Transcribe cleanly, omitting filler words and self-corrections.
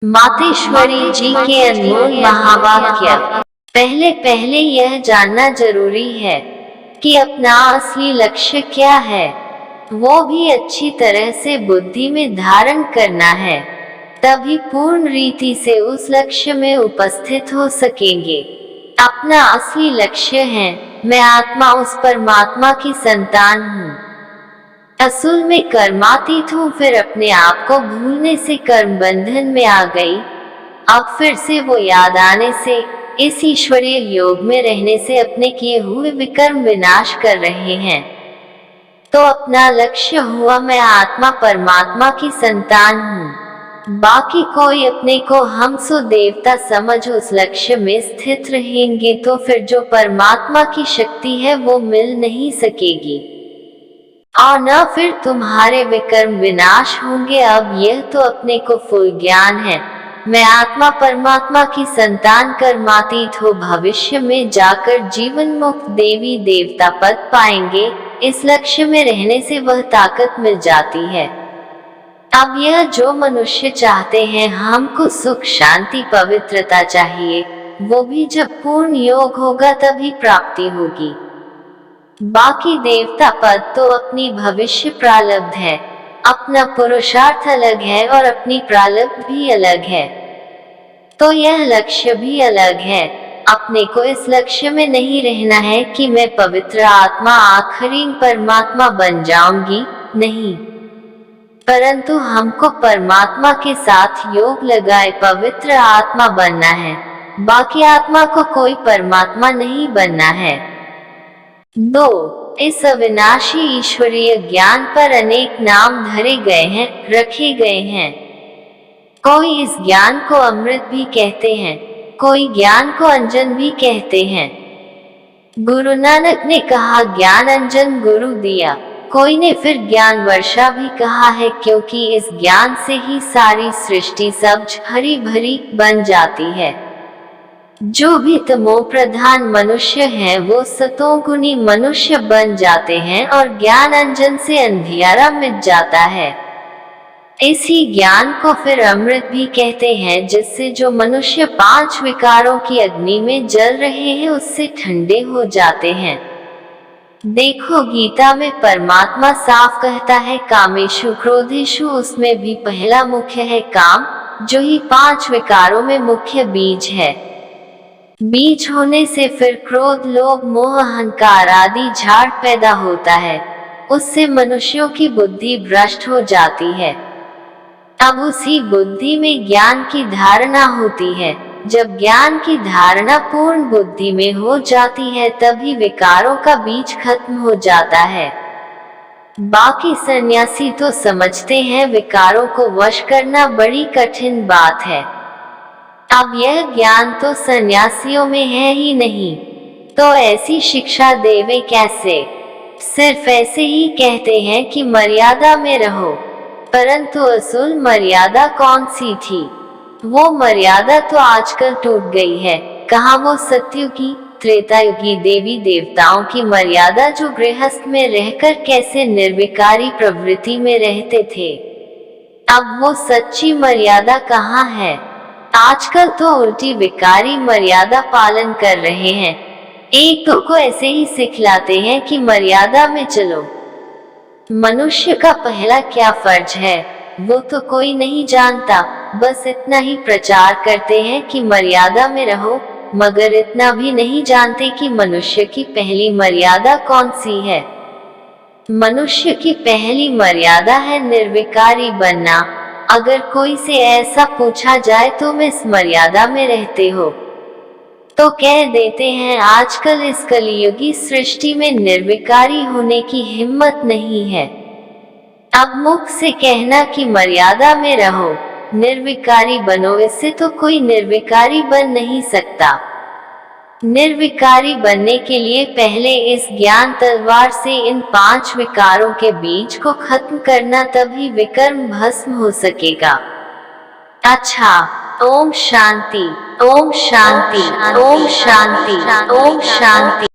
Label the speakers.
Speaker 1: मातेश्वरी जी के अनमोल महावाक्य। पहले पहले यह जानना जरूरी है कि अपना असली लक्ष्य क्या है, वो भी अच्छी तरह से बुद्धि में धारण करना है, तभी पूर्ण रीति से उस लक्ष्य में उपस्थित हो सकेंगे। अपना असली लक्ष्य है, मैं आत्मा उस परमात्मा की संतान हूँ। असल में कर्मातीत हूँ, फिर अपने आप को भूलने से कर्म बंधन में आ गई। अब फिर से वो याद आने से, इस ईश्वरीय योग में रहने से अपने किए हुए विकर्म विनाश कर रहे हैं। तो अपना लक्ष्य हुआ, मैं आत्मा परमात्मा की संतान हूँ। बाकी कोई अपने को हम सो देवता समझ उस लक्ष्य में स्थित रहेंगे तो फिर जो परमात्मा की शक्ति है वो मिल नहीं सकेगी और न फिर तुम्हारे विकर्म विनाश होंगे। अब यह तो अपने को फुल ज्ञान है, मैं आत्मा परमात्मा की संतान कर्मातीत हो भविष्य में जाकर जीवन मुक्त देवी देवता पद पाएंगे। इस लक्ष्य में रहने से वह ताकत मिल जाती है। अब यह जो मनुष्य चाहते हैं, हमको सुख शांति पवित्रता चाहिए, वो भी जब पूर्ण योग होगा तभी प्राप्ति होगी। बाकी देवता पद तो अपनी भविष्य प्रारब्ध है, अपना पुरुषार्थ अलग है और अपनी प्रारब्ध भी अलग है, तो यह लक्ष्य भी अलग है। अपने को इस लक्ष्य में नहीं रहना है कि मैं पवित्र आत्मा आखिरी परमात्मा बन जाऊंगी, नहीं, परंतु हमको परमात्मा के साथ योग लगाए पवित्र आत्मा बनना है। बाकी आत्मा को कोई परमात्मा नहीं बनना है। 2. इस अविनाशी ईश्वरीय ज्ञान पर अनेक नाम धरे गए हैं, रखे गए हैं। कोई इस ज्ञान को अमृत भी कहते हैं, कोई ज्ञान को अंजन भी कहते हैं। गुरु नानक ने कहा ज्ञान अंजन गुरु दिया, कोई ने फिर ज्ञान वर्षा भी कहा है, क्योंकि इस ज्ञान से ही सारी सृष्टि सब्ज हरी भरी बन जाती है। जो भी तमो प्रधान मनुष्य हैं वो सतोगुणी मनुष्य बन जाते हैं और ज्ञान अंजन से अंधियारा मिट जाता है। इसी ज्ञान को फिर अमृत भी कहते हैं, जिससे जो मनुष्य 5 विकारों की अग्नि में जल रहे हैं उससे ठंडे हो जाते हैं। देखो गीता में परमात्मा साफ कहता है कामेषु क्रोधेषु, उसमें भी पहला मुख्य है काम, जो ही 5 विकारों में मुख्य बीज है। बीज होने से फिर क्रोध लोभ मोह अहंकार आदि झाड़ पैदा होता है, उससे मनुष्यों की बुद्धि भ्रष्ट हो जाती है। अब उसी बुद्धि में ज्ञान की धारणा होती है। जब ज्ञान की धारणा पूर्ण बुद्धि में हो जाती है तभी विकारों का बीज खत्म हो जाता है। बाकी सन्यासी तो समझते हैं विकारों को वश करना बड़ी कठिन बात है। अब यह ज्ञान तो सन्यासियों में है ही नहीं, तो ऐसी शिक्षा देवे कैसे? सिर्फ ऐसे ही कहते हैं कि मर्यादा में रहो, परंतु असल मर्यादा कौन सी थी? वो मर्यादा तो आजकल टूट गई है। कहाँ वो सत्युगी त्रेतायुगी देवी देवताओं की मर्यादा, जो गृहस्थ में रहकर कैसे निर्विकारी प्रवृत्ति में रहते थे। अब वो सच्ची मर्यादा कहाँ है? आजकल तो उल्टी विकारी मर्यादा पालन कर रहे हैं। एक तो को ऐसे ही सिखलाते हैं कि मर्यादा में चलो। मनुष्य का पहला क्या फर्ज है वो तो कोई नहीं जानता, बस इतना ही प्रचार करते हैं कि मर्यादा में रहो, मगर इतना भी नहीं जानते कि मनुष्य की पहली मर्यादा कौन सी है। मनुष्य की पहली मर्यादा है निर्विकारी बनना। अगर कोई से ऐसा पूछा जाए तो मैं इस मर्यादा में रहते हो, तो कह देते हैं आजकल इस कलियुगी सृष्टि में निर्विकारी होने की हिम्मत नहीं है। अब मुख से कहना कि मर्यादा में रहो, निर्विकारी बनो, इससे तो कोई निर्विकारी बन नहीं सकता। निर्विकारी बनने के लिए पहले इस ज्ञान तलवार से इन 5 विकारों के बीज को खत्म करना, तभी विकर्म भस्म हो सकेगा। अच्छा, ओम शांति, ओम शांति, ओम शांति, ओम शांति।